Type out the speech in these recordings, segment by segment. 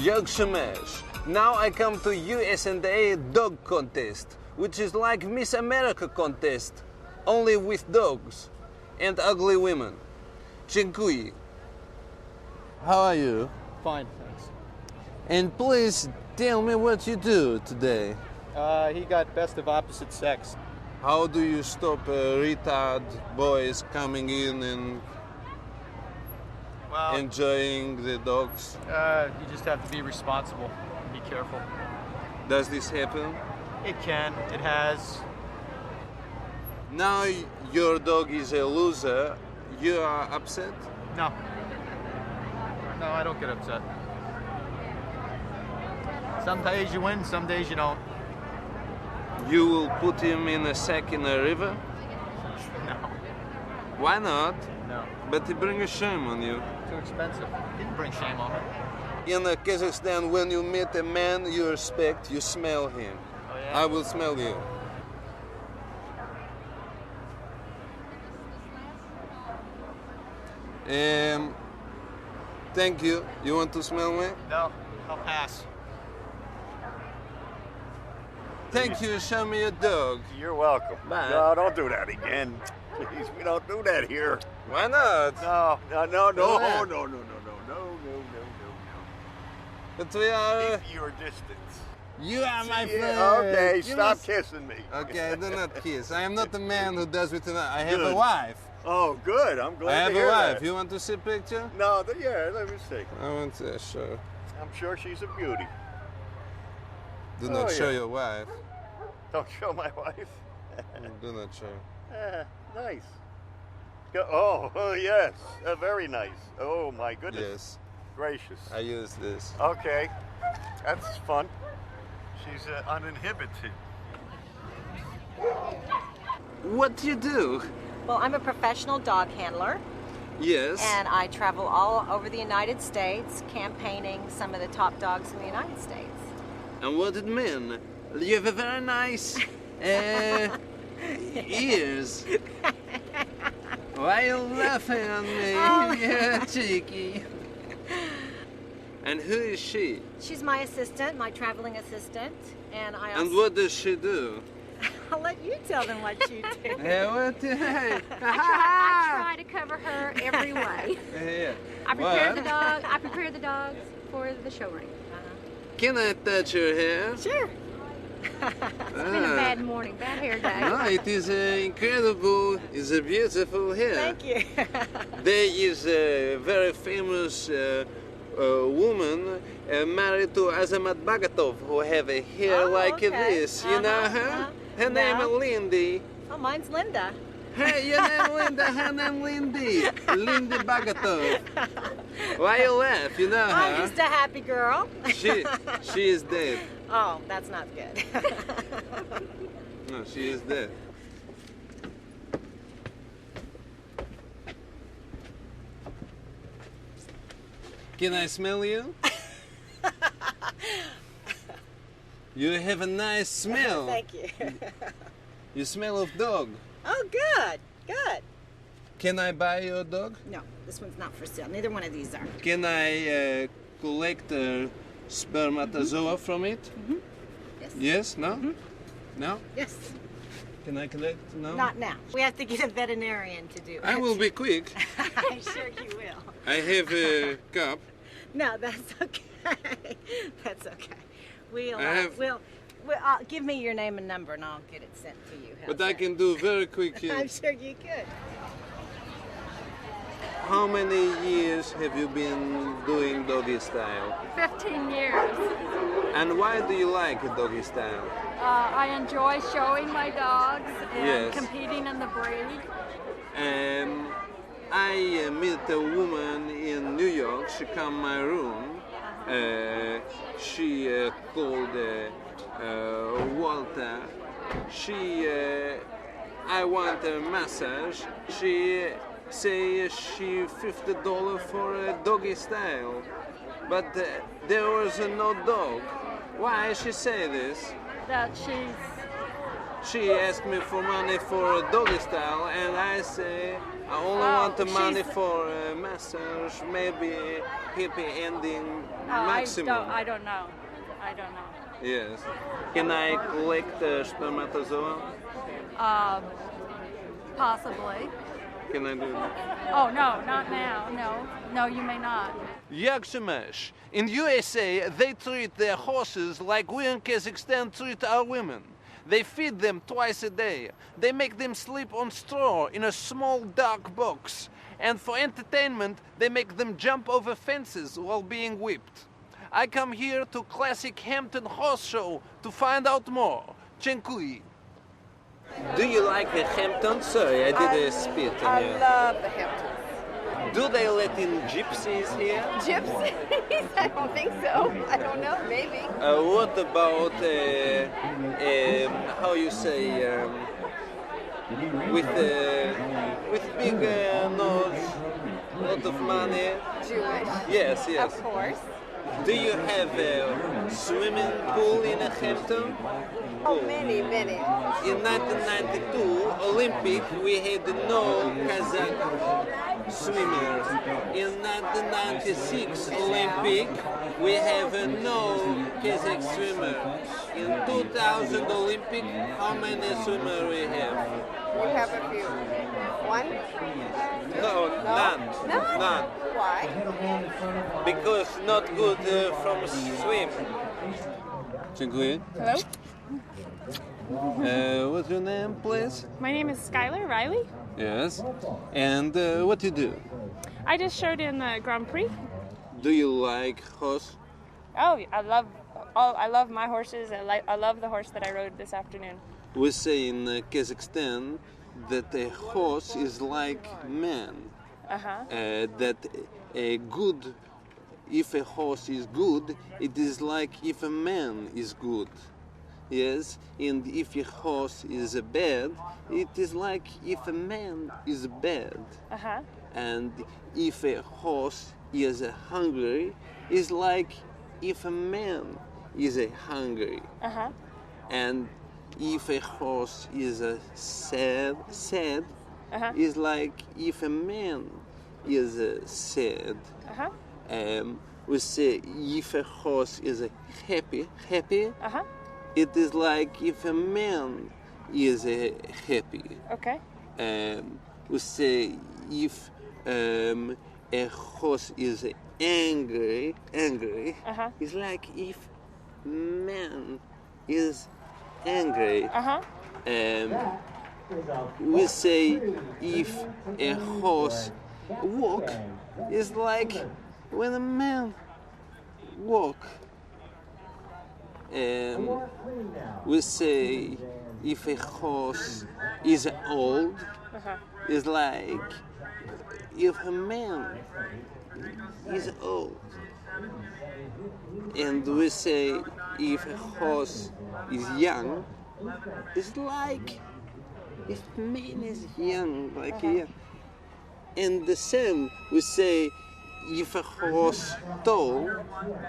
Young Smash. Now I come to USA dog contest, which is like Miss America contest, only with dogs and ugly women. Dziękuję. How are you? Fine, thanks. And please tell me what you do today. He got best of opposite sex. How do you stop retard boys coming in and enjoying the dogs? You just have to be responsible. Be careful. Does this happen? It can. It has. Now your dog is a loser. You are upset? No. No, I don't get upset. Some days you win, some days you don't. You will put him in a sack in a river? No. Why not? No. But it brings shame on you. Too expensive. Didn't bring shame on me. In Kazakhstan, when you meet a man you respect, you smell him. Oh, yeah? I will smell you. Thank you. You want to smell me? No, I'll pass. Thank you. Show me your dog. You're welcome. Bye. No, don't do that again. Please, we don't do that here. Why not? No. But we are... Keep your distance. You are my friend. Okay, You stop must- kissing me. Okay, do not kiss. I am not the man who does with another. I have a Good. wife. Oh, good. I'm glad I have to a hear wife. that. You want to see a picture? No, yeah, let me see. I want to show. I'm sure she's a beauty. Do not Oh, show yeah. your wife. Don't show my wife. Do not show. Nice. Oh, yes. Very nice. Oh, my goodness. Yes, Gracious. I use this. Okay. That's fun. She's uninhibited. What do you do? Well, I'm a professional dog handler, Yes. and I travel all over the United States campaigning some of the top dogs in the United States. And what it mean? You have a very nice ears. Why are you laughing at me? Oh. You're cheeky. And who is she? She's my assistant, my traveling assistant, and I also... And what does she do? I'll let you tell them what you do. What? I try to cover her every way. Yeah. I prepare the dogs for the show ring. Can I touch your hair? Sure. It's been a bad morning, bad hair day. No, it is incredible. It's a beautiful hair. Thank you. There is a very famous woman married to Azamat Bagatov who have a hair like okay. this. You know her? Her name is No. Lindy. Oh, mine's Linda. Hey, your name Linda, her name Lindy. Lindy Bagatov. Why you laugh? You know I'm her? just a happy girl. She is dead. Oh, that's not good. No, she is dead. Can I smell you? You have a nice smell. Thank you. You smell of dog. Oh, good, good. Can I buy your dog? No, this one's not for sale. Neither one of these are. Can I collect spermatozoa from it? Yes. Yes? No? No? Yes. Can I collect? No? Not now. We have to get a veterinarian to do it. I will be quick. I'm sure you will. I have a cup. No, that's okay. That's okay. We'll, I have- give me your name and number and I'll get it sent to you. How's But I that? can do very quick here. I'm sure you could. How many years have you been doing doggy style? 15 years. And why do you like doggy style? I enjoy showing my dogs and Yes. competing in the breed. I met a woman in New York. She come my room. She called Walter. I want a massage. She say she $50 for a doggy style, but there was no dog. Why she say this? That she asked me for money for a doggy style, and I say I only want the money for a massage, maybe happy ending maximum. I don't know. I don't know. Yes. Can I collect the spermatozoa? Possibly. Can I do that? Oh, no, not now. No. No, you may not. Yakshimesh. In USA, they treat their horses like we in Kazakhstan treat our women. They feed them twice a day. They make them sleep on straw in a small dark box. And for entertainment, they make them jump over fences while being whipped. I come here to Classic Hampton Horse Show to find out more. Dziękuję. Do you like the Hamptons? Sorry, I did a spit on you. I love the Hamptons. Do they let in gypsies here? Gypsies? I don't think so. I don't know, maybe. What about, how you say, with big nose, lot of money? Jewish? Yes, yes. Of course. Do you have a swimming pool in a Hampton? Oh, many, many. In 1992 Olympic, we had no Kazakh swimmers. In 1996 Olympic, we have no Kazakh swimmer. In 2000 Olympic, how many swimmers we have? You have a few. One? No, none. None? None. Why? Because not good from swim. Dziękuję. Hello, What's your name, please? my name is Skylar Riley. Yes. And what do you do? I just showed in the Grand Prix. Do you like horse? Oh, I love my horses. I love the horse that I rode this afternoon. We say in Kazakhstan that a horse is like man. That a good, if a horse is good, it is like if a man is good. Yes, and if a horse is bad, it is like if a man is bad. And if a horse is hungry, it's like if a man is hungry. And if a horse is sad, it's like if a man is sad. We say if a horse is happy, it is like if a man is happy. Okay. We say if a horse is angry, it's like if man is angry. We say if a horse walk, it's like when a man walk. We say if a horse is old, it's like if a man is old. And we say if a horse is young, it's like if man is young, like young. And the same, we say if a horse tall,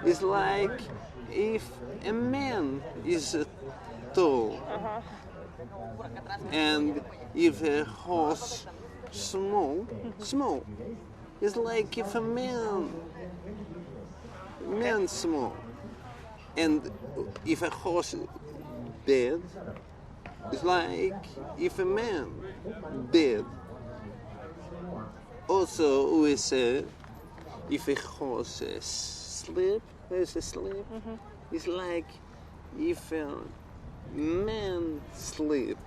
it's like if a man is tall. And if a horse small, it's like if a man small. And if a horse dead, it's like if a man dead. Also, we say if a horse sleep, it's like if a man sleep.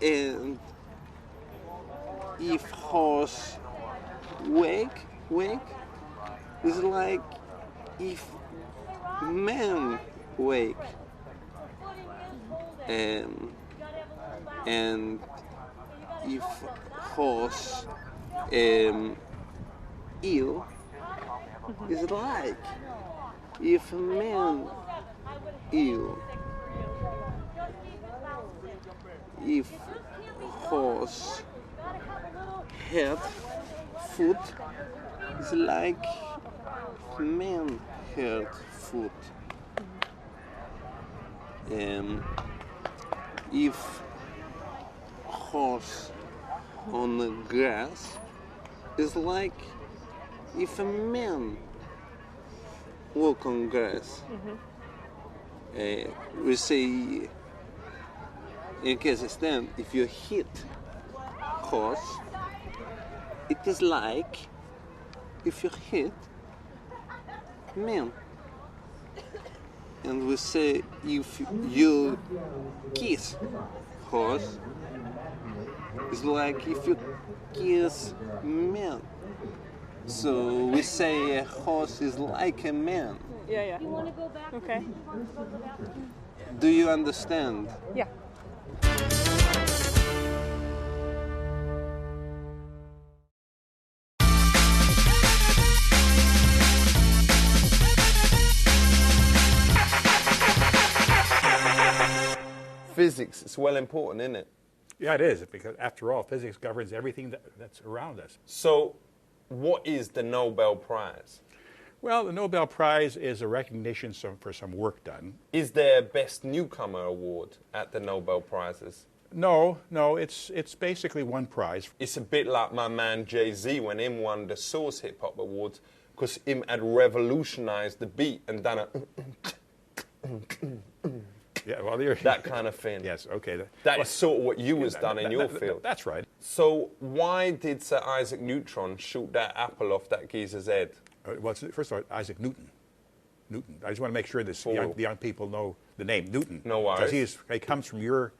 And if horse wake, it's like if man wake. And if horse ill, it's like if a man ill. If horse head, foot, it's like man head, foot. if horse on the grass is like if a man walk on grass. We say in Kazakhstan, if you hit horse, it is like if you hit man. And we say if you kiss horse, it's like if you kiss man. So we say a horse is like a man. Yeah. You want to go back? Okay. Do you understand? Yeah. Physics is well important, isn't it? Yeah, it is, because after all, physics governs everything that's around us. So, what is the Nobel Prize? Well, the Nobel Prize is a recognition for some work done. Is there a Best Newcomer Award at the Nobel Prizes? No, it's basically one prize. It's a bit like my man Jay-Z when him won the Source Hip Hop Awards, because him had revolutionized the beat and done a Yeah, well, that kind of thing. Yes, okay. That is sort of what you was done in your field. That's right. So why did Sir Isaac Newton shoot that apple off that geezer's head? Well, first of all, Isaac Newton. I just want to make sure the young people know the name Newton. No worries. Because he comes from your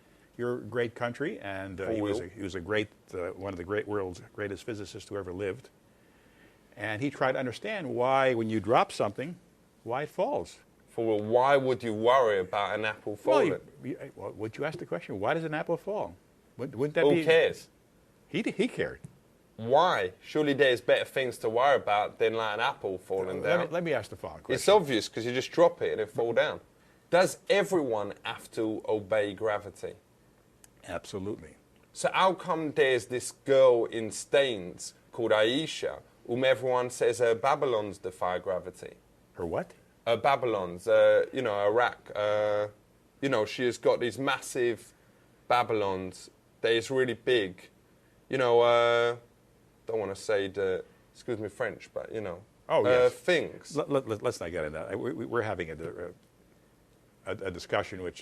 great country, and he was a great one of the world's greatest physicists who ever lived. And he tried to understand why, when you drop something, why it falls. Why would you worry about an apple falling? Well, would you ask the question? Why does an apple fall? Wouldn't that Who cares? He cared. Why? Surely there's better things to worry about than like an apple falling down. Let me ask the following question. It's obvious because you just drop it and it fall down. Does everyone have to obey gravity? Absolutely. So how come there's this girl in Staines called Aisha, whom everyone says her Babylons defy gravity? Her what? Babylons, Iraq. She has got these massive Babylons that is really big. Don't want to say excuse me French, but yes. Things. Let's not get into that. We're having a discussion, a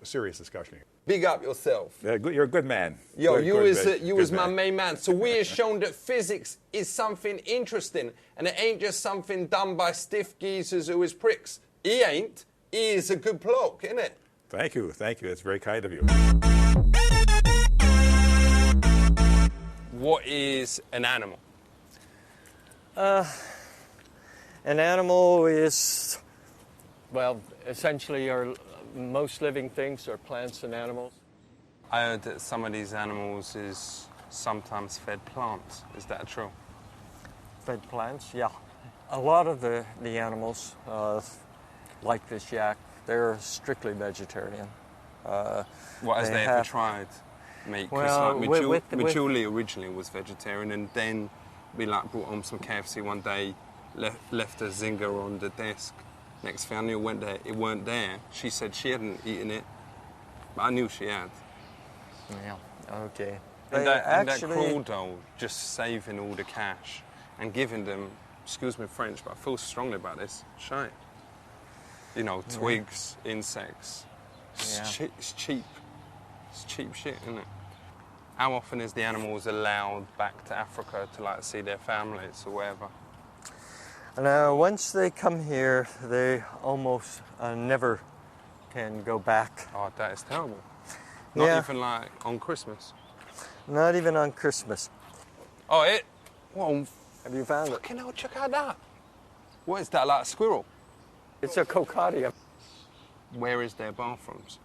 serious discussion. Big up yourself. You're a good man. Yo, you was my main man. So we have shown that physics is something interesting, and it ain't just something done by stiff geezers who is pricks. He ain't. He is a good bloke, isn't it? Thank you. That's very kind of you. What is an animal? An animal is, well, essentially most living things are plants and animals. I heard that some of these animals is sometimes fed plants. Is that true? Fed plants, yeah. A lot of the animals, like this yak, they're strictly vegetarian. What has they ever tried, mate? Well, Julie originally was vegetarian, and then we brought home some KFC one day, left a zinger on the desk. Next thing I knew, it weren't there. She said she hadn't eaten it, but I knew she had. Yeah, okay. And that cruel though, just saving all the cash and giving them, excuse me French, but I feel strongly about this, shite. Twigs, insects. It's cheap. It's cheap shit, isn't it? How often is the animals allowed back to Africa to see their families or whatever? Now, once they come here, they almost never can go back. Oh, that is terrible. Not even on Christmas? Not even on Christmas. Oh, Have you found it? Fucking hell, check out that. What is that, like a squirrel? It's a cocadia. Where is their bathrooms?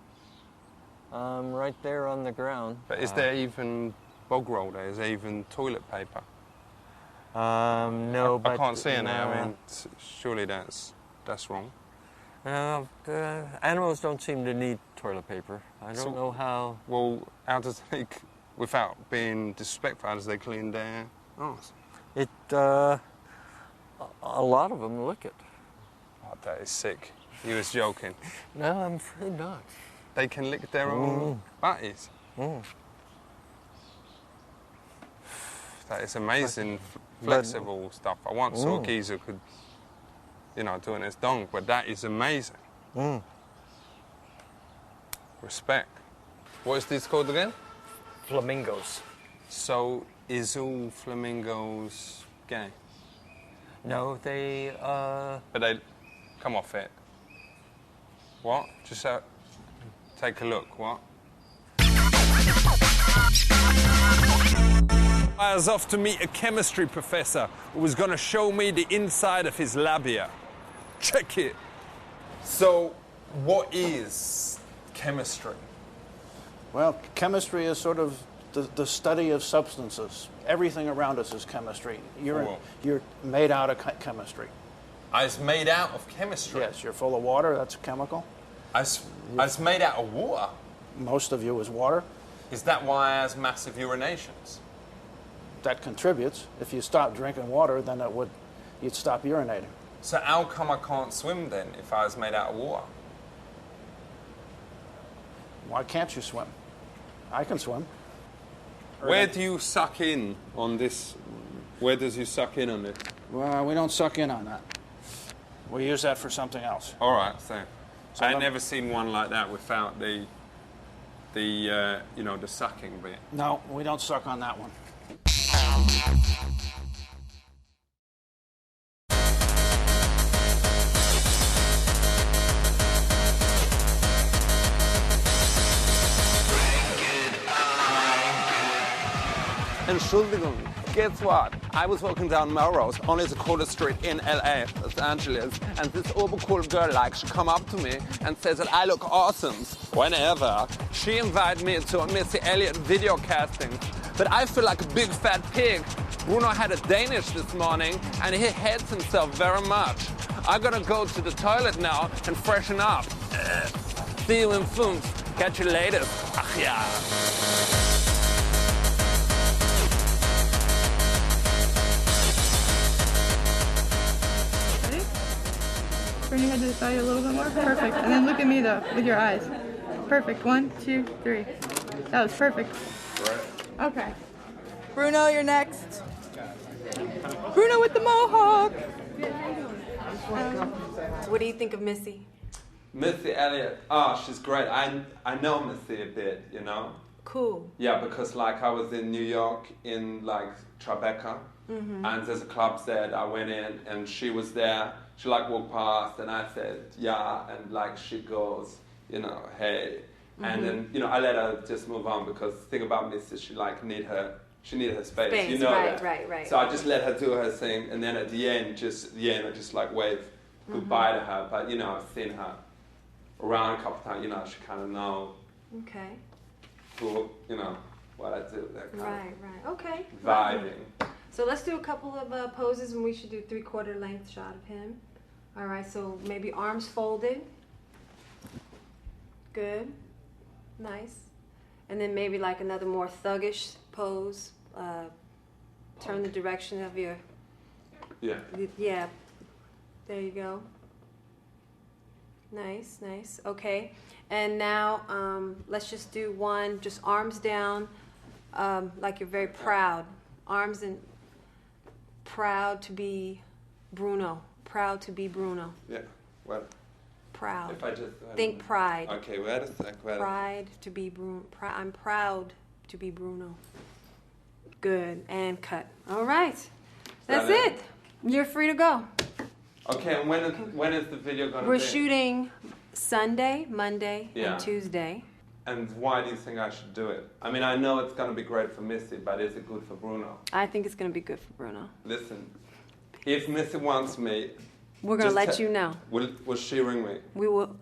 Right there on the ground. But is there even bog roll there? Is there even toilet paper? No, but... I can't see it now. I mean, surely that's wrong. Animals don't seem to need toilet paper. I don't know how... Well, how does they, without being disrespectful, how does they clean their arse? A lot of them lick it. Oh, that is sick. He was joking. No, I'm afraid not. They can lick their own butties. That is amazing, flexible stuff. I once saw a geezer could, you know, doing his dong, but that is amazing. Respect. What is this called again? Flamingos. So, is all flamingos gay? No, they, But they come off it. What? Just take a look, what? I was off to meet a chemistry professor who was going to show me the inside of his labia. Check it. So, what is chemistry? Well, chemistry is sort of the study of substances. Everything around us is chemistry. You're made out of chemistry. I was made out of chemistry? Yes, you're full of water, that's a chemical. I was made out of water? Most of you is water. Is that why I has massive urinations? That contributes. If you stop drinking water, then you'd stop urinating. So how come I can't swim then if I was made out of water? Why can't you swim? I can swim. Where do you suck in on this? Where does you suck in on this? Well, we don't suck in on that. We use that for something else. All right, so I've never seen one like that without the you know, the sucking bit. No, we don't suck on that one. Entschuldigung, guess what? I was walking down Melrose, only the coolest street in LA, Los Angeles, and this overcool girl, like, she come up to me and says that I look awesome. Whenever she invited me to a Missy Elliott video casting, but I feel like a big fat pig. Bruno had a Danish this morning, and he hates himself very much. I gotta go to the toilet now and freshen up. See you in Funks. Catch you later. Ach ja. Turn your head to the side a little bit more. Perfect. And then look at me though, with your eyes. Perfect. 1, 2, 3. That was perfect. Okay. Bruno, you're next. Bruno with the mohawk. What do you think of Missy? Missy Elliott, oh, she's great. I know Missy a bit, you know. Cool. Yeah, because like I was in New York in like Tribeca, and there's a club there. I went in and she was there. She like walked past and I said, yeah, and like she goes, you know, hey. And then, you know, I let her just move on because the thing about Missy, she like needed her space. You know that. Right. So I just let her do her thing, and then at the end, I just like wave goodbye to her. But you know, I've seen her around a couple of times. You know, she kind of know. Okay. Who, you know, what I do. That kind Right. Okay. of vibing. So let's do a couple of poses, and we should do 3/4 length shot of him. All right. So maybe arms folded. Good. Nice. And then maybe like another more thuggish pose. Turn the direction of your... Yeah. Yeah. There you go. Nice. Okay. And now let's just do one, just arms down, like you're very proud. Arms and proud to be Bruno. Proud to be Bruno. Yeah. What? Proud. If I just think pride. Okay, wait a sec. Pride to be Bruno. I'm proud to be Bruno. Good. And cut. All right. That's it. You're free to go. Okay, and when is the video going to be? We're shooting Sunday, Monday, Yeah. and Tuesday. And why do you think I should do it? I mean, I know it's going to be great for Missy, but is it good for Bruno? I think it's going to be good for Bruno. Listen, if Missy wants me... We're going to let you know. Will she ring me?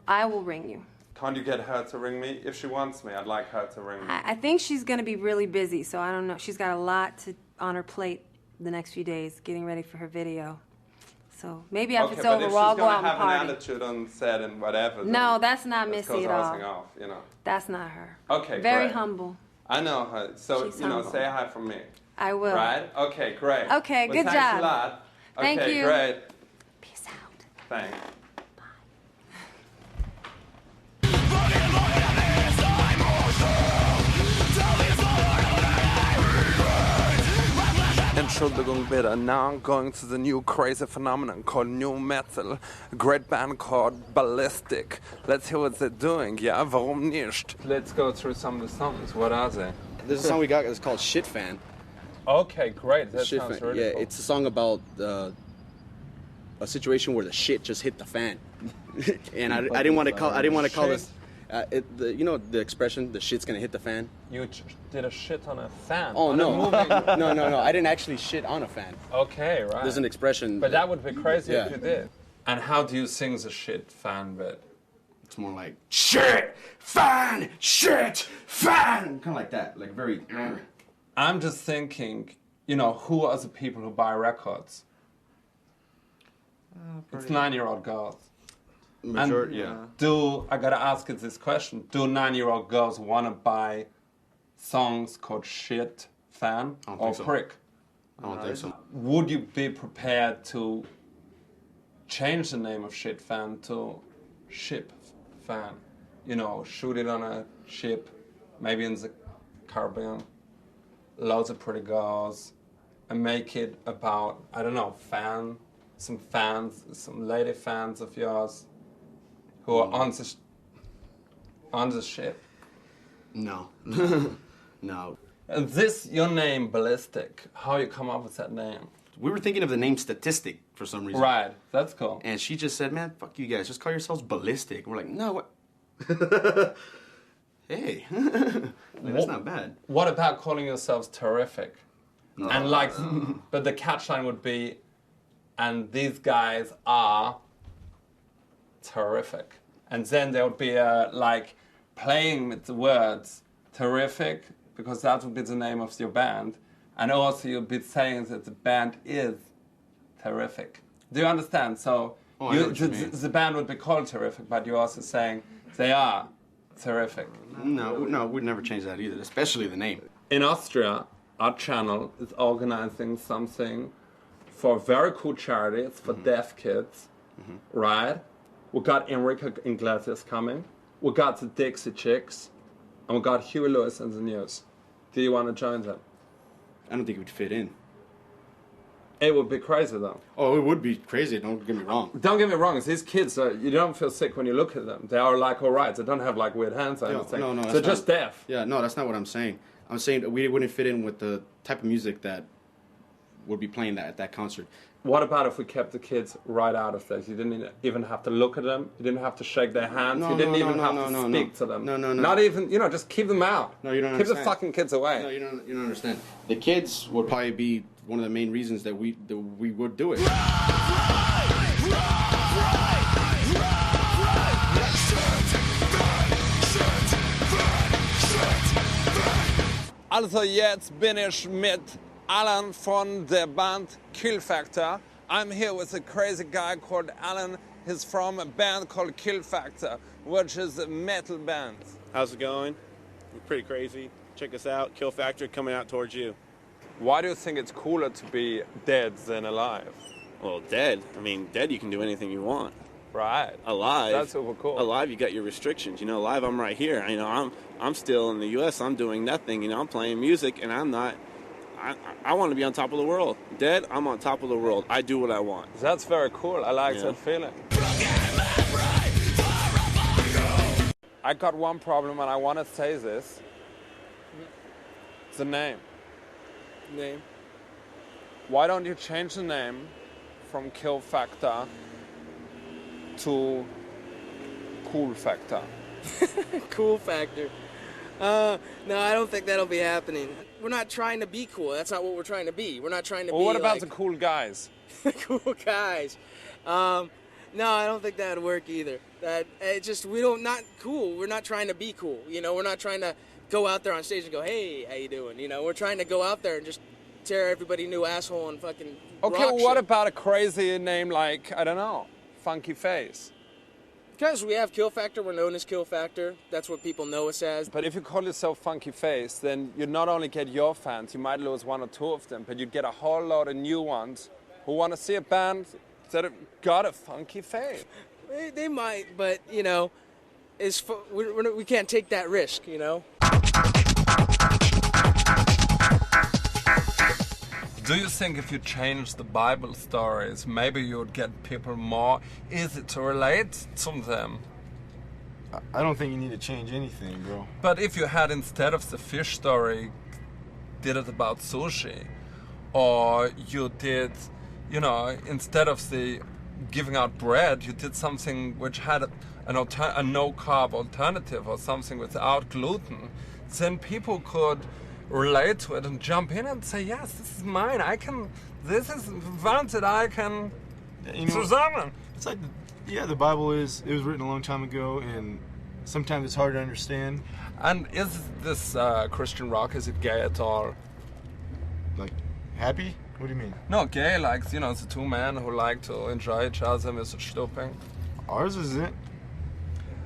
I will ring you. Can't you get her to ring me? If she wants me, I'd like her to ring me. I think she's going to be really busy, so I don't know. She's got a lot on her plate the next few days, getting ready for her video. So maybe after it's over, we'll all go out and party. If she's going to have an attitude on set and whatever... No, that's not Missy at all. Off, you know. That's not her. Okay, Very great. humble. I know her. So, She's you know, humble. say hi from me. I will. Right? Okay, great. Okay, well, good thanks job. a lot. Thank okay, you. Great. Peace out. Thanks. Bye. Entschuldigung bitte. Now I'm going to the new crazy phenomenon called new metal. A great band called Ballistic. Let's hear what they're doing. Ja, warum nicht? Let's go through some of the songs. What are they? There's a song we got that's called Shit Fan. Okay, great. That Shit sounds fan. really Yeah, cool. it's a song about a situation where the shit just hit the fan. And I didn't want to call this. You know the expression, the shit's gonna hit the fan? You did a shit on a fan. Oh, on no. A movie. No. I didn't actually shit on a fan. Okay, right. There's an expression. But that would be crazy Yeah. if you did. And how do you sing the shit fan bit? It's more like, shit, fan, kind of like that. Like very... I'm just thinking, you know, who are the people who buy records? It's 9-year-old girls. Majority, yeah. I gotta ask you this question. Do 9-year-old girls want to buy songs called Shit Fan or so. Prick? I don't think so. Would you be prepared to change the name of Shit Fan to Ship Fan? You know, shoot it on a ship, maybe in the Caribbean, loads of pretty girls, and make it about, I don't know, some lady fans of yours who are on the ship. No. No. And this, your name, Ballistic, how you come up with that name? We were thinking of the name Statistic for some reason. Right, that's cool. And she just said, man, fuck you guys, just call yourselves Ballistic. We're like, no, what? Hey, that's not bad. What about calling yourselves Terrific? No. And like, but the catchline would be, and these guys are terrific. And then there would be like playing with the words terrific, because that would be the name of your band. And also you'd be saying that the band is terrific. Do you understand? So I know what you mean. the band would be called Terrific, but you're also saying they are terrific. No, we'd never change that either, especially the name. In Austria, our channel is organizing something for a very cool charity. It's for deaf kids, right? We got Enrique Iglesias coming. We got the Dixie Chicks. And we got Huey Lewis in the news. Do you want to join them? I don't think it would fit in. It would be crazy, though. Oh, it would be crazy, don't get me wrong. Don't get me wrong, these kids, you don't feel sick when you look at them. They are like all right. They don't have like weird hands or anything. No, they're just deaf. Yeah, no, that's not what I'm saying. I'm saying that we wouldn't fit in with the type of music that would be playing at that concert. What about if we kept the kids right out of this? You didn't even have to look at them. You didn't have to shake their hands. You didn't even have to speak to them. No. Not even, just keep them out. No, you don't keep understand. the fucking kids away. No, you don't understand. The kids would probably be one of the main reasons that we would do it. Also jetzt bin ich mit Alan von der Band Kill Factor. I'm here with a crazy guy called Alan. He's from a band called Kill Factor, which is a metal band. How's it going? We're pretty crazy. Check us out, Kill Factor coming out towards you. Why do you think it's cooler to be dead than alive? Well, dead. I mean, dead you can do anything you want. Right. Alive. That's super cool. Alive, you got your restrictions. Alive, I'm right here. I'm still in the U.S. I'm doing nothing. I'm playing music, and I'm not. I want to be on top of the world. Dead, I'm on top of the world. I do what I want. That's very cool. I like that feeling. I got one problem, and I want to say this. The name. Name? Why don't you change the name from Kill Factor to Cool Factor? Cool Factor. No, I don't think that'll be happening. We're not trying to be cool. That's not what we're trying to be. We're not trying to be what about like, the cool guys? cool guys. No, I don't think that would work either. That it just not cool. We're not trying to be cool. We're not trying to go out there on stage and go, "Hey, how you doing?" We're trying to go out there and just tear everybody new asshole and fucking. Okay, well, what about a crazy name like, I don't know, Funky Face? Because we have Kill Factor, we're known as Kill Factor. That's what people know us as. But if you call yourself Funky Face, then you not only get your fans, you might lose one or two of them, but you'd get a whole lot of new ones who want to see a band that have got a funky face. They might, but, we can't take that risk, Do you think if you change the Bible stories, maybe you would get people more easy to relate to them? I don't think you need to change anything, bro. But if you had, instead of the fish story, did it about sushi, or you did, you know, instead of the giving out bread, you did something which had a no-carb alternative or something without gluten, then people could relate to it and jump in and say, yes, this is mine. This is one that I can zusammen. It's like, yeah, the Bible it was written a long time ago, and sometimes it's hard to understand. And is this Christian rock, is it gay at all? Like, happy? What do you mean? No, gay, like, you know, the two men who like to enjoy each other with stooping. Ours isn't.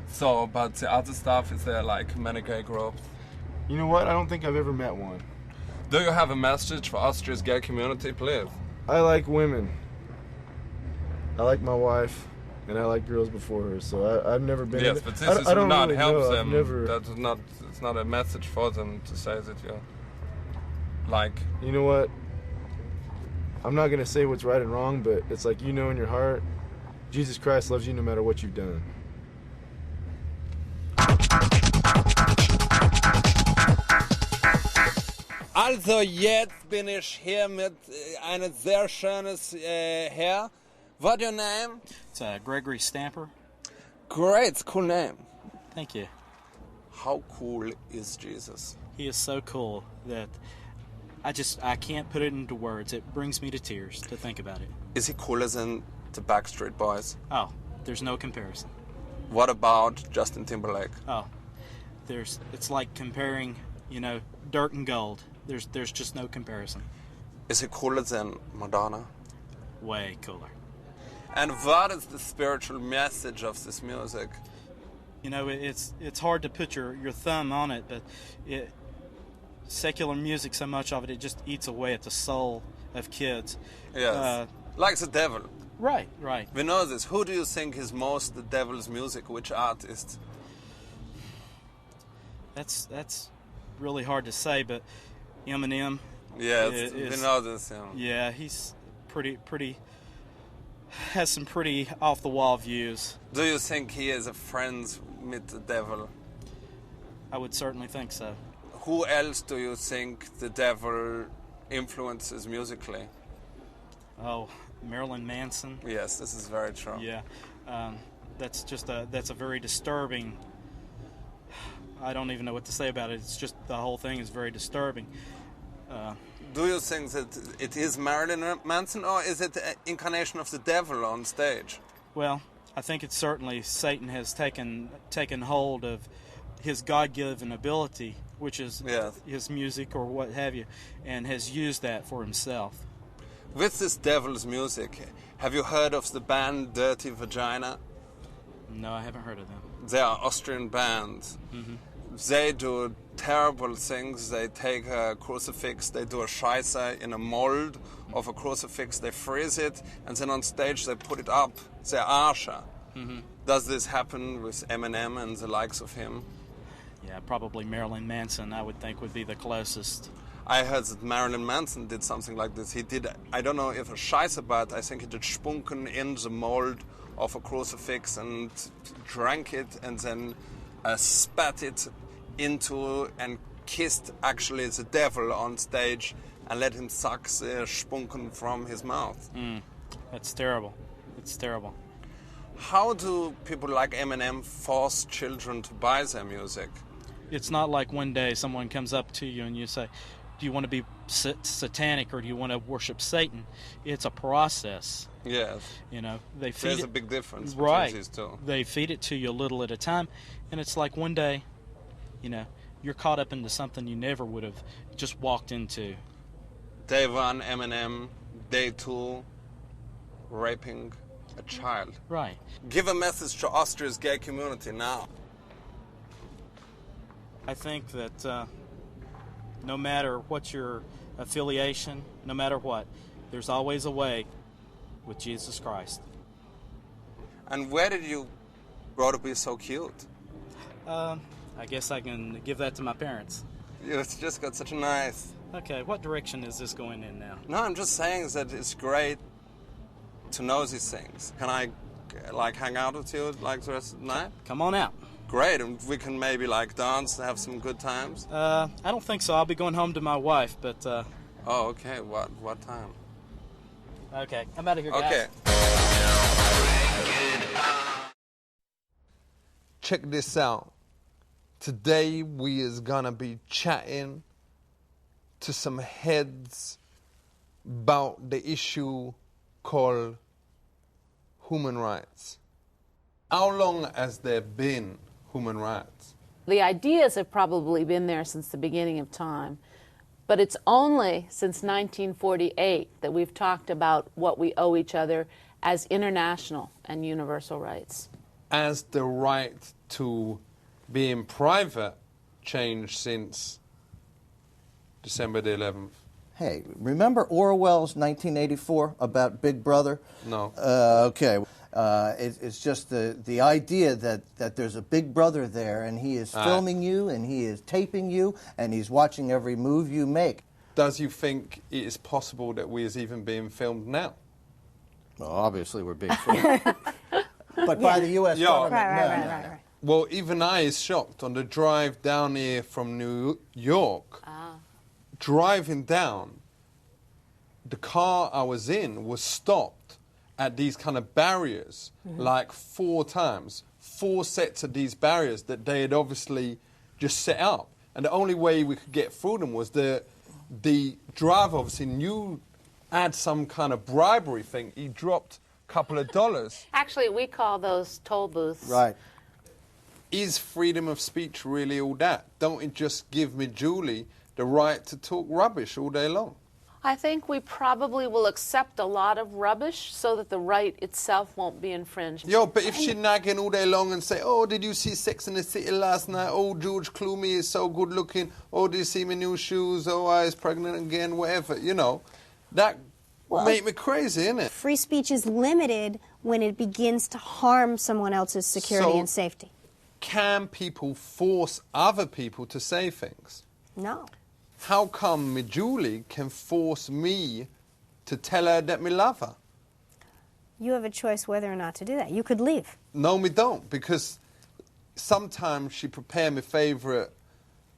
So, but the other stuff, is there like many gay groups? You know what? I don't think I've ever met one. Do you have a message for Austria's gay community, please? I like women. I like my wife, and I like girls before her, so I've never been... Yes, but this does not help them. Never... It's not a message for them to say that you like... You know what? I'm not going to say what's right and wrong, but it's like, you know in your heart, Jesus Christ loves you no matter what you've done. Also jetzt bin ich hier mit einem sehr schönes Herr. What's your name? It's Gregory Stamper. Great, it's a cool name. Thank you. How cool is Jesus? He is so cool that I can't put it into words. It brings me to tears to think about it. Is he cooler than the Backstreet Boys? Oh, there's no comparison. What about Justin Timberlake? Oh, it's like comparing, you know, dirt and gold. There's just no comparison. Is he cooler than Madonna? Way cooler. And what is the spiritual message of this music? You know, it's hard to put your thumb on it, but secular music, so much of it just eats away at the soul of kids. Yes, like the devil. Right. We know this. Who do you think is most the devil's music? Which artist? That's really hard to say, but Eminem. Yes, we know this. Yeah, he's pretty. Has some pretty off-the-wall views. Do you think he is a friend with the devil? I would certainly think so. Who else do you think the devil influences musically? Oh, Marilyn Manson. Yes, this is very true. Yeah, that's a very disturbing. I don't even know what to say about it. It's just the whole thing is very disturbing. Do you think that it is Marilyn Manson, or is it an incarnation of the devil on stage? Well, I think it's certainly Satan has taken hold of his God-given ability, which is his music or what have you, and has used that for himself. With this devil's music, have you heard of the band Dirty Vagina? No, I haven't heard of them. They are Austrian bands. Mm-hmm. They do terrible things. They take a crucifix, they do a scheisse in a mold of a crucifix, they freeze it, and then on stage they put it up, their arsha. Mm-hmm. Does this happen with Eminem and the likes of him? Yeah, probably Marilyn Manson, I would think, would be the closest. I heard that Marilyn Manson did something like this. He did, I don't know if a scheisse, but I think he did spunken in the mold of a crucifix and drank it and then spat it into and kissed actually the devil on stage and let him suck the spunken from his mouth. That's terrible. It's terrible. How do people like Eminem force children to buy their music? It's not like one day someone comes up to you and you say, do you want to be satanic or do you want to worship Satan? It's a process. Yes. You know, they feed There's it, a big difference right, between these two. They feed it to you a little at a time, and it's like one day, you know, you're caught up into something you never would have just walked into. Day 1, Eminem. Day 2, raping a child. Right. Give a message to Austria's gay community now. I think that no matter what your affiliation, no matter what, there's always a way with Jesus Christ. And where did you grow to be so cute? I guess I can give that to my parents. You just got such a nice Okay, what direction is this going in now? No, I'm just saying that it's great to know these things. Can I, like, hang out with you, like, the rest of the night? Come on out. Great, and we can maybe, like, dance, have some good times? I don't think so. I'll be going home to my wife, but, Oh, okay. What time? Okay, I'm out of here, guys. Okay. Check this out. Today we is gonna be chatting to some heads about the issue called human rights. How long has there been human rights? The ideas have probably been there since the beginning of time, but it's only since 1948 that we've talked about what we owe each other as international and universal rights. Has the right to be in private changed since December the 11th? Hey, remember Orwell's 1984 about Big Brother? No. Okay. It's just the idea that there's a Big Brother there and he is filming you and he is taping you and he's watching every move you make. Does you think it is possible that we is even being filmed now? Well, obviously we're being filmed. But by the U.S. government, Right. Well, even I is shocked. On the drive down here from New York, driving down, the car I was in was stopped at these kind of barriers, like 4 times. 4 sets of these barriers that they had obviously just set up. And the only way we could get through them was the driver obviously knew had some kind of bribery thing. He dropped a couple of dollars. Actually, we call those toll booths. Right. Is freedom of speech really all that? Don't it just give me, Julie, the right to talk rubbish all day long? I think we probably will accept a lot of rubbish so that the right itself won't be infringed. Yo, but if she's nagging all day long and say, oh, did you see Sex in the City last night? Oh, George Clooney is so good looking. Oh, did you see my new shoes? Oh, I was pregnant again, whatever. You know, that make me crazy, innit? Free speech is limited when it begins to harm someone else's security and safety. Can people force other people to say things? No. How come me Julie can force me to tell her that me love her? You have a choice whether or not to do that. You could leave. No, me don't, because sometimes she prepare my favourite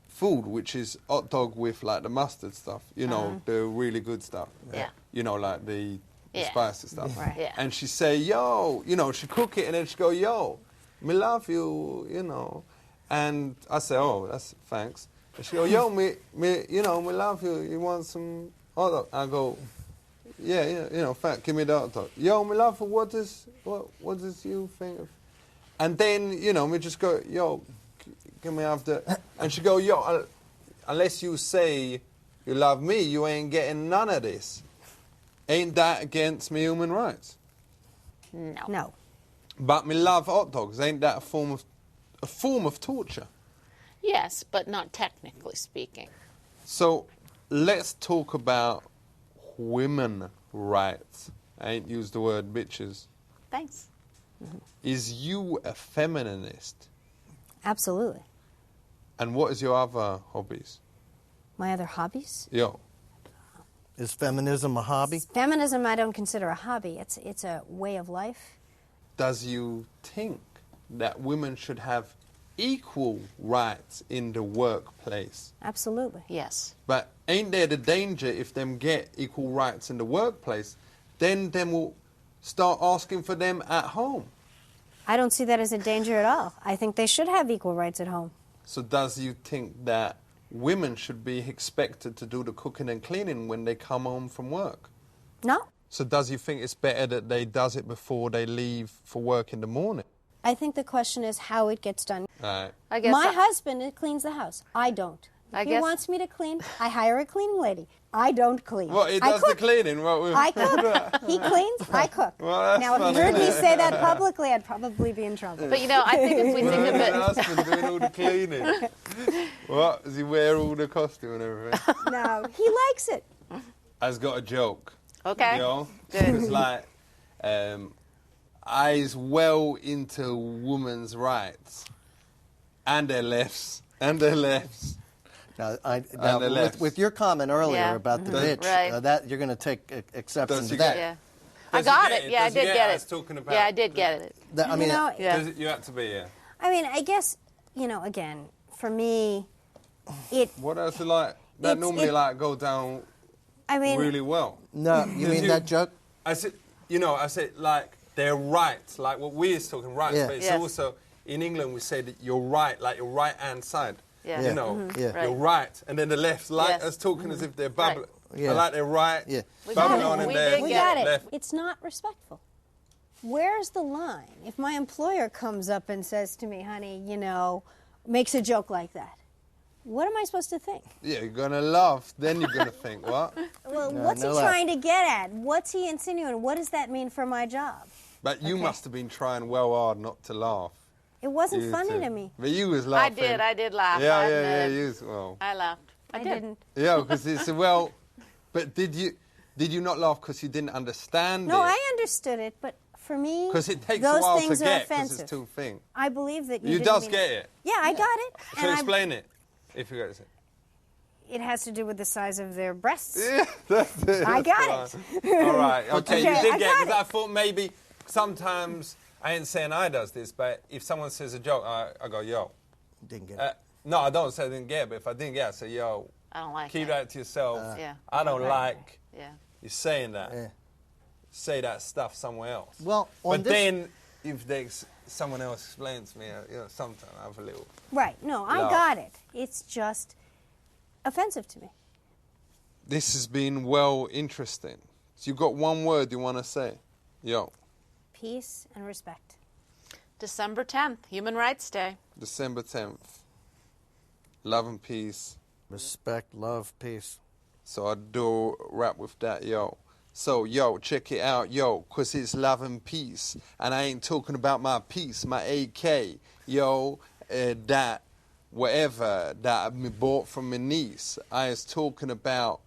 food, which is hot dog with like the mustard stuff, you know, the really good stuff. Yeah. You know, like the spicy stuff. Right. Yeah. And she say, yo, you know, she cook it and then she go, yo, me love you, you know. And I say, oh, that's thanks. And she go, yo, me, you know, me love you. You want some hot dog? I go, yeah, you know, give me the hot dog. Yo, me love you. What does you think of? And then, you know, me just go, yo, give me after. And she go, yo, unless you say you love me, you ain't getting none of this. Ain't that against me human rights? No. But me love hot dogs. Ain't that a form of torture? Yes, but not technically speaking. So let's talk about women rights. I ain't used the word bitches. Thanks. Is you a feminist? Absolutely. And what is your other hobbies? My other hobbies? Yo. Is feminism a hobby? Feminism I don't consider a hobby. It's a way of life. Does you think that women should have equal rights in the workplace? Absolutely. Yes. But ain't there the danger if them get equal rights in the workplace, then them will start asking for them at home? I don't see that as a danger at all. I think they should have equal rights at home. So does you think that women should be expected to do the cooking and cleaning when they come home from work? No. So does you think it's better that they does it before they leave for work in the morning? I think the question is how it gets done. Right. My husband cleans the house. I don't. If he wants me to clean, I hire a cleaning lady. I don't clean. Well, he does the cleaning. I cook. He cleans. I cook. Well, now, if you heard me say that publicly, I'd probably be in trouble. But, you know, I think if we think of it... Your husband doing all the cleaning. What? Does he wear all the costume and everything? No, he likes it. I've got a joke. Okay. You know? Good. It's like, I's well into women's rights. And their lefts. Now, with your comment earlier about the bitch, that you're going to take exception to that. Yeah. I got it. Yeah, I did get it. Yeah, I did get it. I mean, you have to be, yeah. I mean, I guess, again, for me, it... What else is like? That normally go down really well. No, you mean that joke? I said, like, they're right, like what we're talking right, but it's also, in England, we say that you're right, like your right-hand side. Yeah. You're right. And then the left, like us talking as if they're babbling. Yeah. Like they're right, babbling on and they're We got it. left. It's not respectful. Where's the line? If my employer comes up and says to me, honey, makes a joke like that, what am I supposed to think? Yeah, you're going to laugh, then you're going to think, what? Well, what's he trying to get at? What's he insinuating? What does that mean for my job? But you must have been trying well hard not to laugh. It wasn't funny to me. But you was laughing. I did laugh. Yeah, I laughed. I didn't. Yeah, because it's, but did you not laugh because you didn't understand it? No, I understood it, but for me, because it takes those a while things to are get, offensive. because it's two things. I believe that you does get it. Yeah, I got it. So explain it, if you got it. It has to do with the size of their breasts. Yeah, that's it. I got it. All right, okay, you did get it, because it. I thought maybe sometimes, I ain't saying I does this, but if someone says a joke, I go, yo. Didn't get it. No, I don't say I didn't get it, but if I didn't get it, I say, yo. I don't like Keep that to yourself. I don't like you saying that. Yeah. Say that stuff somewhere else. Well, but then, if someone else explains to me, sometimes I have a little... Right, no, I got it. It's just offensive to me. This has been interesting. So you've got one word you want to say. Yo. Peace and respect. December 10th, Human Rights Day. December 10th. Love and peace. Respect, love, peace. So I do rap with that, yo. So, yo, check it out, yo, because it's love and peace. And I ain't talking about my piece, my AK, yo, that whatever that I bought from my niece. I was talking about,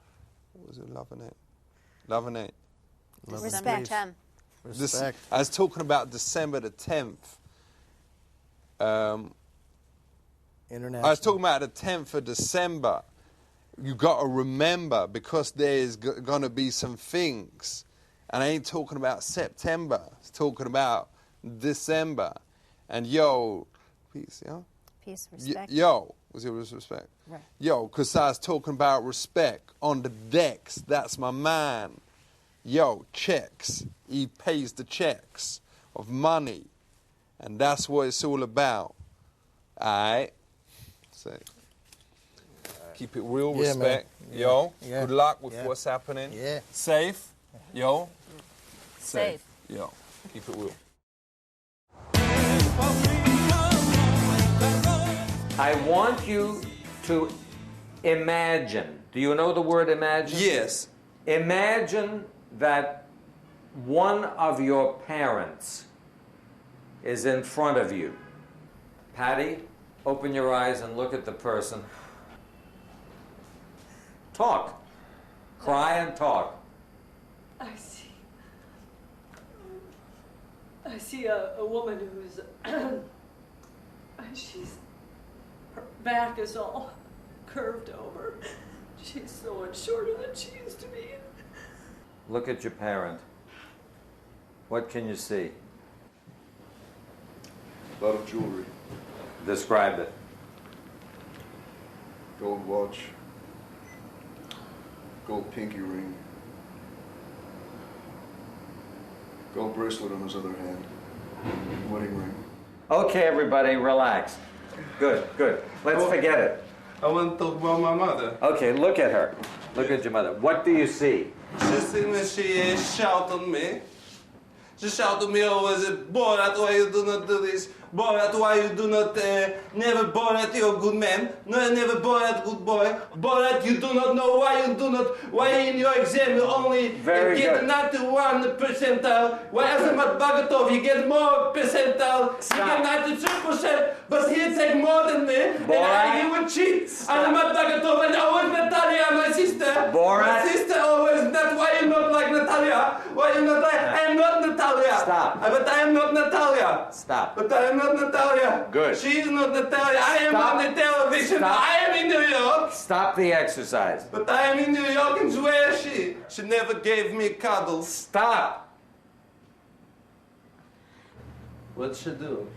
what was it, love and hate? Love and hate. Respect. Respect. I was talking about December the 10th. International. I was talking about the 10th of December. You got to remember, because there's going to be some things. And I ain't talking about September. I'm talking about December. And yo, peace, yo? Peace, respect. Yo, was it respect? Right. Yo, because I was talking about respect on the decks. That's my man. Yo, checks. He pays the checks of money. And that's what it's all about. All right? So, keep it real, respect. Man. Yo, good luck with what's happening. Yeah. Safe. Yo. Safe. Yo, keep it real. I want you to imagine. Do you know the word imagine? Yes. Imagine that one of your parents is in front of you. Patty, open your eyes and look at the person. Talk. Cry and talk. I see a woman who's her back is all curved over. She's so much shorter than she used to be. Look at your parent. What can you see? A lot of jewelry. Describe it. Gold watch. Gold pinky ring. Gold bracelet on his other hand. Wedding ring. Okay, everybody, relax. Good, good. Let's forget it. I want to talk about my mother. Okay, look at her. Look at your mother. What do you see? She shout on me. She shout at me always, Borat, why you do not do this? Borat, why you do not never Borat, you're a good man. No, never Borat, good boy. Borat, you do not know why you do not, why in your exam you only get 91 percentile. Why as a Bagatov you get more percentile. You get 93%, but he take more than me. And I would cheat. I'm a Bagatov and always Natalia, my sister. Borat. My sister always, that's why you not like Natalia. Why am not Natalia. Stop. But I am not Natalia. Stop. But I am not Natalia. Good. She is not Natalia. I am on the television. Stop. I am in New York. Stop the exercise. But I am in New York, and where is she? She never gave me cuddles. Stop. What'd she do?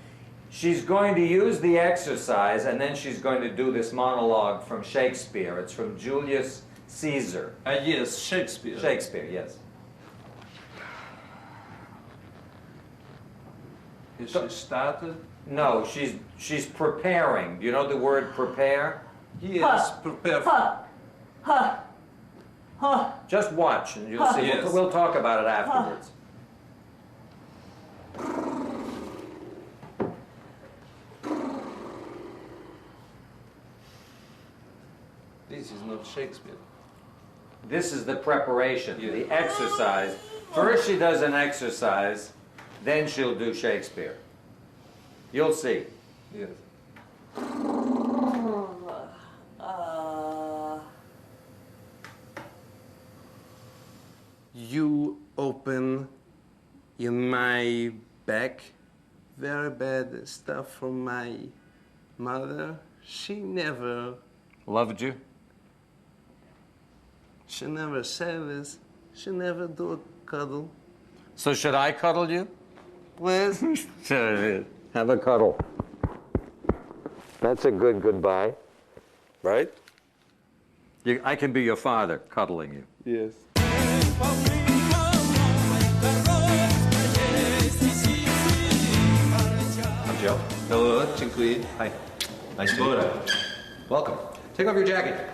She's going to use the exercise, and then she's going to do this monologue from Shakespeare. It's from Julius Caesar. Yes, Shakespeare. Shakespeare, yes. Has she started? No, she's preparing. Do you know the word prepare? Yes, prepare. Just watch, and you'll see. Yes. We'll talk about it afterwards. This is not Shakespeare. This is the preparation, the exercise. First she does an exercise, then she'll do Shakespeare. You'll see. Yes. You open in my back very bad stuff from my mother. She never loved you. She never said this. She never do a cuddle. So should I cuddle you? Please. Have a cuddle. That's a good goodbye, right? I can be your father, cuddling you. Yes. I'm Joe. Hello, dziękuję. Hi. Nice to meet you. Welcome. Take off your jacket.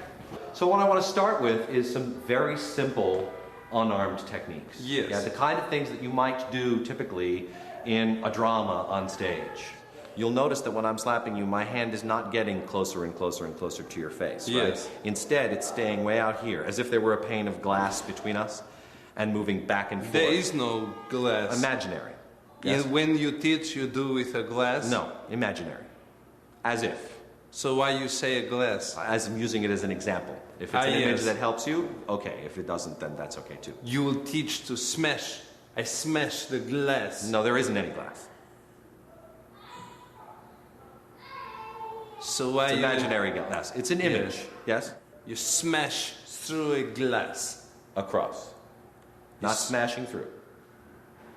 So what I want to start with is some very simple unarmed techniques. Yes. Yeah, the kind of things that you might do typically in a drama on stage. You'll notice that when I'm slapping you, my hand is not getting closer and closer and closer to your face, right? Yes. Instead, it's staying way out here, as if there were a pane of glass between us and moving back and forth. There is no glass. Imaginary. Yes. And when you teach, you do with a glass? No, imaginary. As if. So why you say a glass? As I'm using it as an example. If it's an image yes. that helps you, okay. If it doesn't, then that's okay too. You will teach to smash. I smash the glass. No, there isn't any glass. So why it's you... imaginary glass. It's an image. Yes? You smash through a glass. Across. Not smashing through.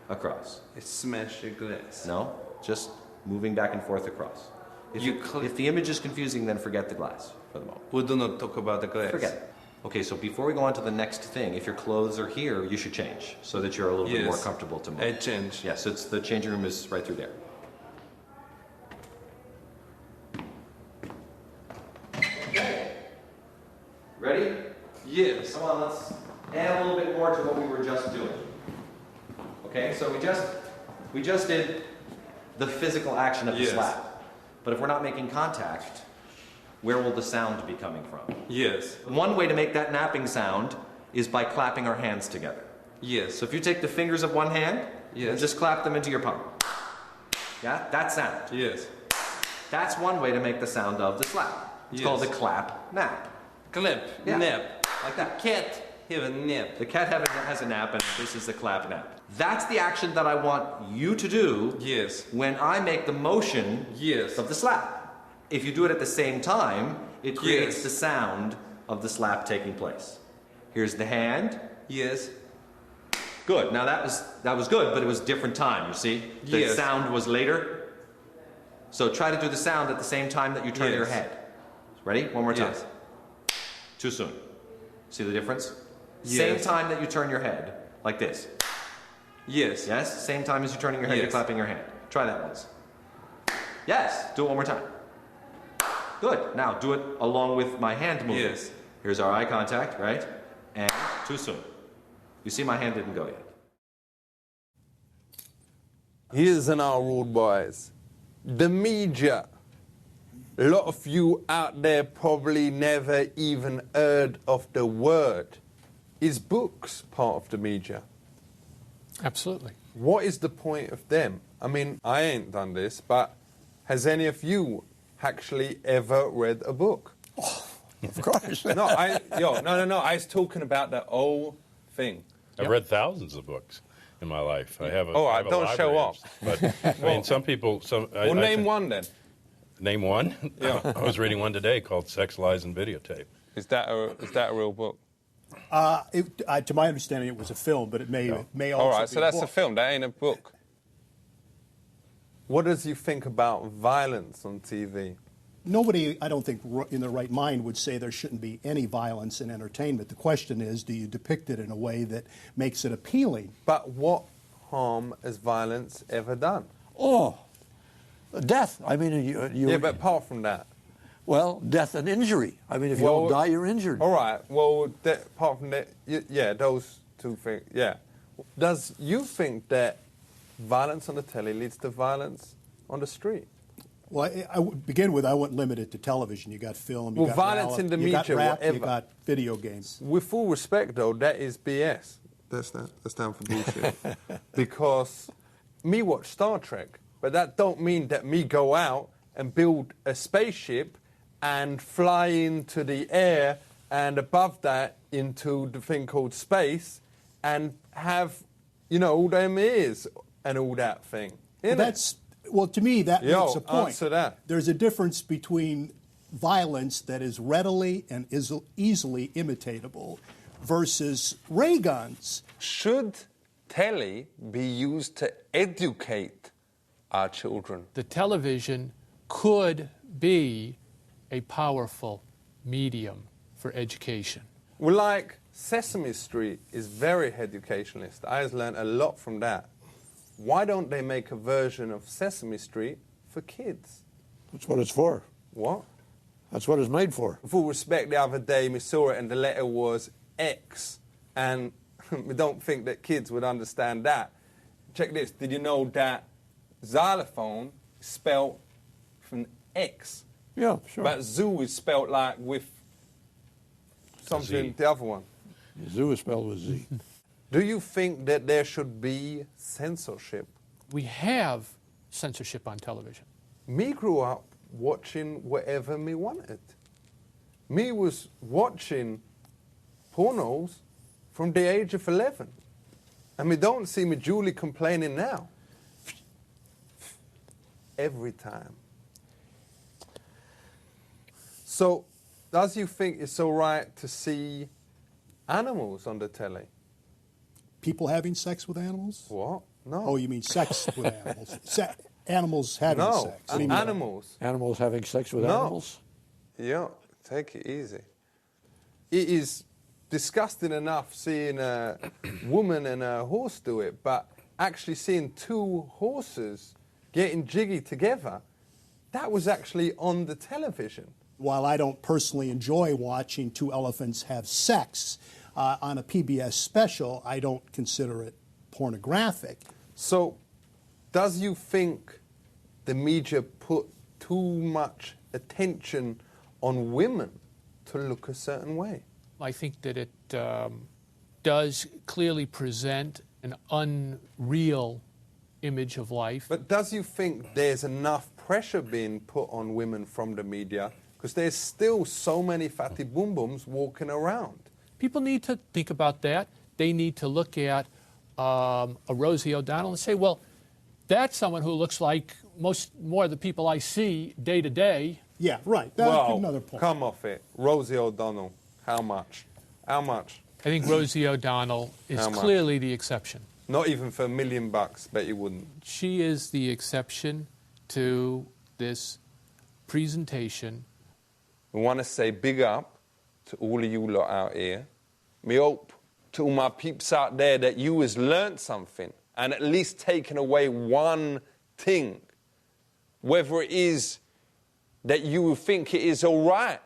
Across. I smash a glass. No, just moving back and forth across. If the image is confusing, then forget the glass for the moment. We do not talk about the glass. Forget it. Okay, so before we go on to the next thing, if your clothes are here, you should change so that you're a little bit more comfortable to move. I change. Yes, it's the changing room is right through there. Okay. Ready? Yes. Come on, let's add a little bit more to what we were just doing. Okay, so we just did the physical action of the slap. But if we're not making contact, where will the sound be coming from? Yes. One way to make that napping sound is by clapping our hands together. Yes. So if you take the fingers of one hand and just clap them into your palm. Yeah, that sound. Yes. That's one way to make the sound of the slap. It's called the clap nap. Clap, nap. Like that. Cat have a nap. The cat has a nap, and this is the clap nap. That's the action that I want you to do when I make the motion of the slap. If you do it at the same time, it creates the sound of the slap taking place. Here's the hand. Yes. Good. Now that was good, but it was different time, you see? The sound was later. So try to do the sound at the same time that you turn your head. Ready? One more time. Too soon. See the difference? Same time that you turn your head, like this. Yes. Yes? Same time as you're turning your head, you're clapping your hand. Try that once. Yes. Do it one more time. Good. Now do it along with my hand movement. Yes. Here's our eye contact, right? And too soon. You see my hand didn't go yet. Here's an our rule, boys. The media. A lot of you out there probably never even heard of the word. Is books part of the media? Absolutely. What is the point of them? I mean, I ain't done this, but has any of you actually ever read a book? Oh, of course. No, I was talking about the whole thing. I've read thousands of books. in my life. I have a. All right, I have a don't show library off. But I mean, some people. Well, name one then. Name one. Yeah. I was reading one today called "Sex, Lies, and Videotape." Is that a real book? To my understanding, it was a film, but it may also be All right, so that's a a film. That ain't a book. What does you think about violence on TV? Nobody, I don't think, in their right mind would say there shouldn't be any violence in entertainment. The question is, do you depict it in a way that makes it appealing? But what harm has violence ever done? Oh, death. I mean, yeah, but apart from that. Well, death and injury. I mean, if you don't die, you're injured. All right. Well, apart from that, yeah, those two things. Yeah. Does you think that violence on the telly leads to violence on the street? Well, I would begin with, I wouldn't limit it to television. You got film, you well, got violence in the you media, got rap, whatever. you got video games. With full respect, though, that is BS. That's down for bullshit. Because me watch Star Trek, but that don't mean that me go out and build a spaceship and fly into the air and above that into the thing called space and have, all them ears and all that thing. Well, to me, that makes a point. Answer that. There's a difference between violence that is readily and is easily imitatable versus ray guns. Should telly be used to educate our children? The television could be a powerful medium for education. Well, like Sesame Street is very educationalist. I have learned a lot from that. Why don't they make a version of Sesame Street for kids? That's what it's for. What? That's what it's made for. With full respect, the other day we saw it and the letter was X. And we don't think that kids would understand that. Check this. Did you know that xylophone is spelled from X? Yeah, sure. But zoo is spelled like with something, Z. the other one. Zoo is spelled with Z. Do you think that there should be censorship? We have censorship on television. Me grew up watching whatever me wanted. Me was watching pornos from the age of 11. And me don't see me Julie complaining now. Every time. So, does you think it's all right to see animals on the telly? People having sex with animals? What? No. Oh, you mean sex with animals? Animals having sex? What do you mean? Animals. Animals having sex with No. animals? Yeah, take it easy. It is disgusting enough seeing a woman and a horse do it, but actually seeing two horses getting jiggy together, that was actually on the television. While I don't personally enjoy watching two elephants have sex on a PBS special, I don't consider it pornographic. So, does you think the media put too much attention on women to look a certain way? I think that it does clearly present an unreal image of life. But does you think there's enough pressure being put on women from the media? Because there's still so many fatty boom booms walking around. People need to think about that. They need to look at a Rosie O'Donnell and say, well, that's someone who looks like more of the people I see day to day. Yeah, right. That's another point. Come off it. Rosie O'Donnell, how much? How much? I think Rosie O'Donnell is clearly the exception. Not even for $1 million, bet you wouldn't. She is the exception to this presentation. We want to say big up to all of you lot out here. Me hope to all my peeps out there that you has learnt something and at least taken away one thing. Whether it is that you think it is all right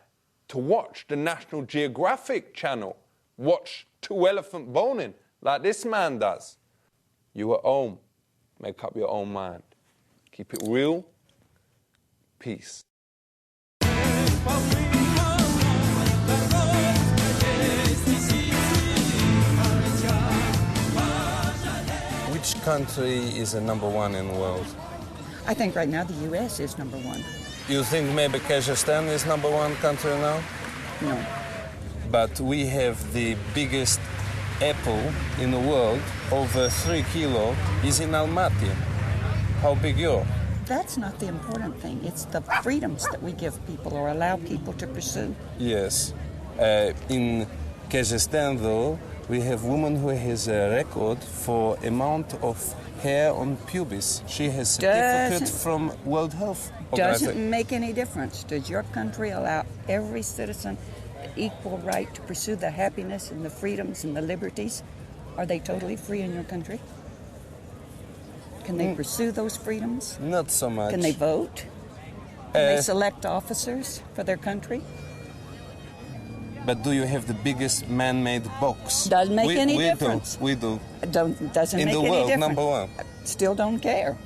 to watch the National Geographic channel, watch two elephant boning like this man does. You at home, make up your own mind. Keep it real. Peace. Which country is the #1 in the world? I think right now the U.S. is #1. You think maybe Kazakhstan is #1 country now? No. But we have the biggest apple in the world over 3 kilo is in Almaty. How big you? That's not the important thing. It's the freedoms that we give people or allow people to pursue. Yes. In Kazakhstan, though, we have woman who has a record for amount of hair on pubis. She has certificate from World Health Organization. Doesn't make any difference. Does your country allow every citizen the equal right to pursue the happiness and the freedoms and the liberties? Are they totally free in your country? Can they pursue those freedoms? Not so much. Can they vote? Can they select officers for their country? But do you have the biggest man-made box? Doesn't make any difference. We do. Doesn't in make the any world, difference. number one. Still don't care.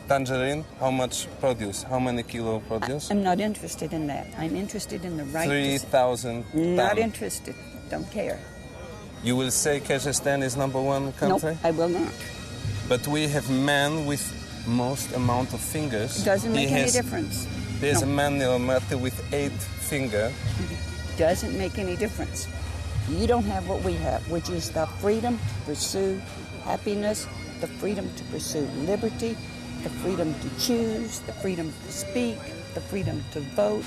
Tangerine, how much produce? How many kilo produce? I'm not interested in that. I'm interested in the right 3,000 Not tons. interested. Don't care. You will say Kazakhstan is number one country? Nope, I will not. But we have man with most amount of fingers. Doesn't make any difference. There's No. a man in Almaty with 8 fingers. Doesn't make any difference. You don't have what we have, which is the freedom to pursue happiness, the freedom to pursue liberty, the freedom to choose, the freedom to speak, the freedom to vote,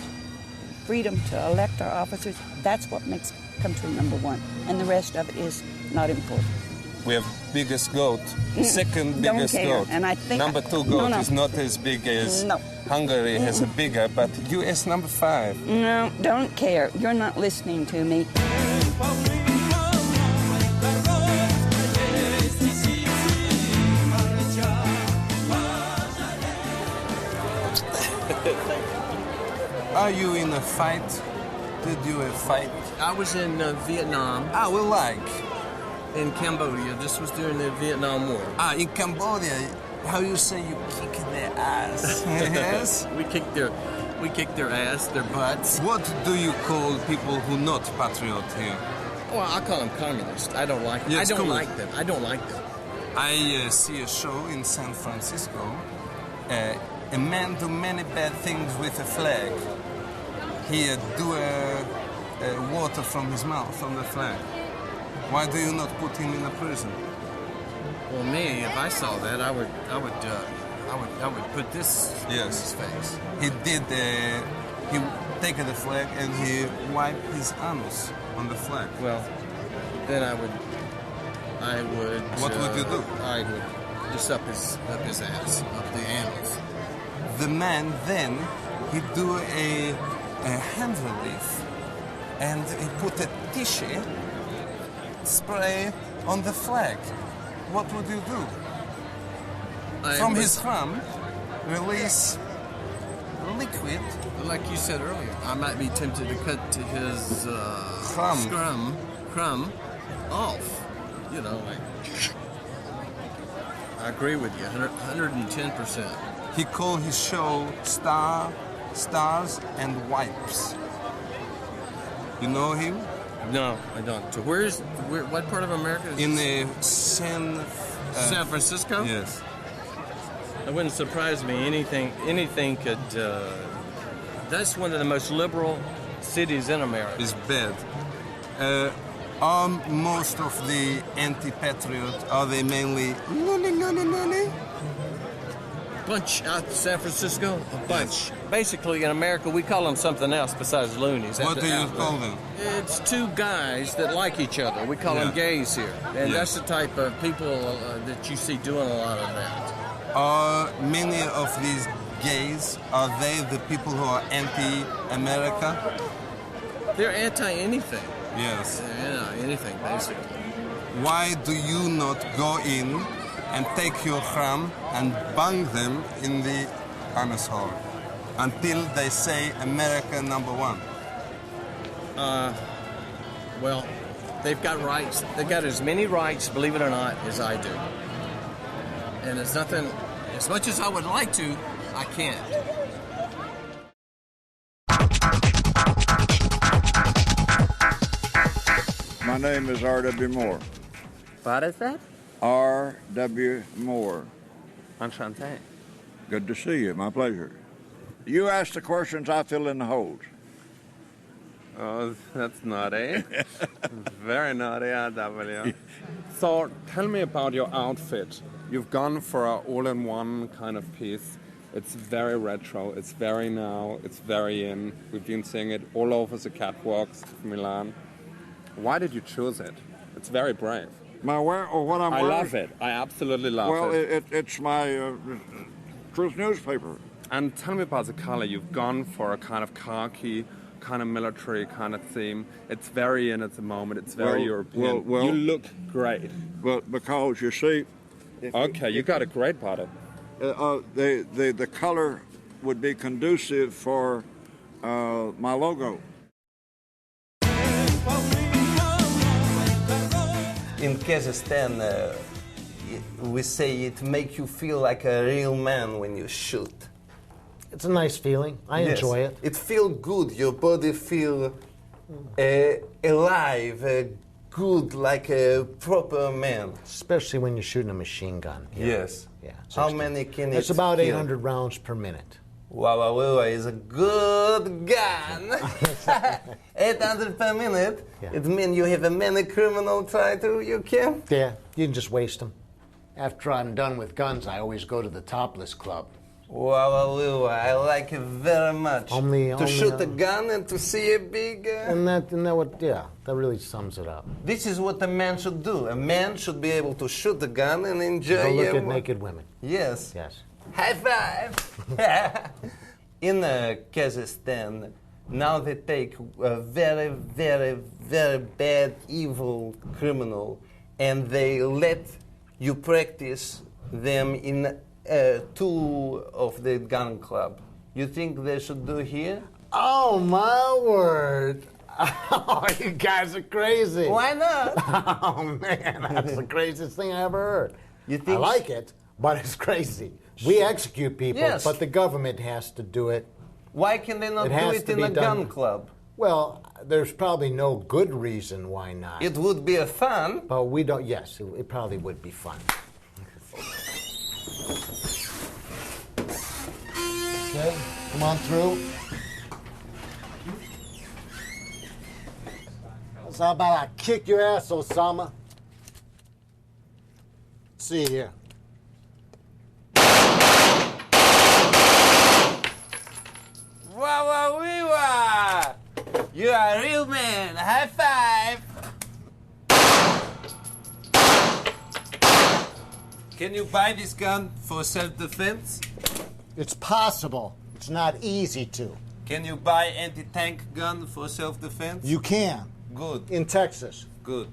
freedom to elect our officers. That's what makes country number one. And the rest of it is not important. We have biggest goat, second Don't biggest care. goat. And I think number 2 goat No. is not as big as No. Hungary has a bigger, but US number 5. No, don't care. You're not listening to me. Are you in a fight? Did you a fight? I was in Vietnam. Ah, we like. In Cambodia. This was during the Vietnam War. Ah, in Cambodia, how you say you kick their ass? Yes? We kicked their ass, their butts. What do you call people who not patriot here? Well, I call them communist. I don't like them. Yes, I don't communist. like them. I don't like them. I see a show in San Francisco. A man do many bad things with a flag. He do water from his mouth on the flag. Why do you not put him in a prison? Well, me, if I saw that, I would put this in his face. He did. He take the flag and he wiped his anus on the flag. Well, then I would. What would you do? I would just up his ass, up the anus. The man then he do a hand relief and he put a tissue spray on the flag. What would you do? From his thumb, release liquid. Like you said earlier, I might be tempted to cut to his crumb off. You know, like. I agree with you, 110%. He called his show Stars and Wipes. You know him? No, I don't. So what part of America is in this? San Francisco? Yes. It wouldn't surprise me. Anything could. That's one of the most liberal cities in America. It's bad. Are most of the anti-patriot, are they mainly loony? Bunch out in San Francisco? A bunch. Yes. Basically, in America, we call them something else besides loonies. What do you call them? It's two guys that like each other. We call them gays here. And that's the type of people that you see doing a lot of that. Are many of these gays, are they the people who are anti-America? They're anti-anything. Yes. Anything, basically. Why do you not go in and take your ham and bang them in the anus hole until they say America number one? Well, they've got rights. They've got as many rights, believe it or not, as I do. And it's nothing, as much as I would like to, I can't. My name is R.W. Moore. What is that? R.W. Moore. Enchanté. Good to see you. My pleasure. You ask the questions, I fill in the holes. Oh, that's naughty. Very naughty, RW. So, tell me about your outfit. You've gone for an all-in-one kind of piece. It's very retro, it's very now, it's very in. We've been seeing it all over the catwalks of Milan. Why did you choose it? It's very brave. My wear, or what I'm wearing? I love it. I absolutely love it. Well, it's my Truth newspaper. And tell me about the color. You've gone for a kind of khaki, kind of military kind of theme. It's very in at the moment. It's very European. Well, you look great. Well, because you see... Okay, you got a great body. The color would be conducive for my logo. In Kazakhstan, we say it makes you feel like a real man when you shoot. It's a nice feeling. I enjoy it. It feels good. Your body feels alive, good, like a proper man. Especially when you're shooting a machine gun. Yes. Yeah. How many can it It's about kill? 800 rounds per minute. Wow, is a good gun. 800 per minute. Yeah. It means you have a many criminal try to you kill. Yeah, you can just waste them. After I'm done with guns, I always go to the topless club. Wow, I like it very much. To shoot a gun and to see a big... And that really sums it up. This is what a man should do. A man should be able to shoot a gun and enjoy... Go look at naked women. Yes. Yes. High five! In Kazakhstan, now they take a very, very, very bad, evil criminal and they let you practice them in two of the gun club. You think they should do here? Oh, my word. Oh, you guys are crazy. Why not? Oh, man, that's the craziest thing I ever heard. You think I like it, but it's crazy. We execute people, Yes. but the government has to do it. Why can they not do has it to in be a done. gun club? Well, there's probably no good reason why not. It would be a fun. But we don't, yes, it probably would be fun. Okay, come on through. So how about I kick your ass, Osama? See here. Wow. You are a real man. High five. Can you buy this gun for self-defense? It's possible. It's not easy to. Can you buy anti-tank gun for self-defense? You can. Good. In Texas. Good.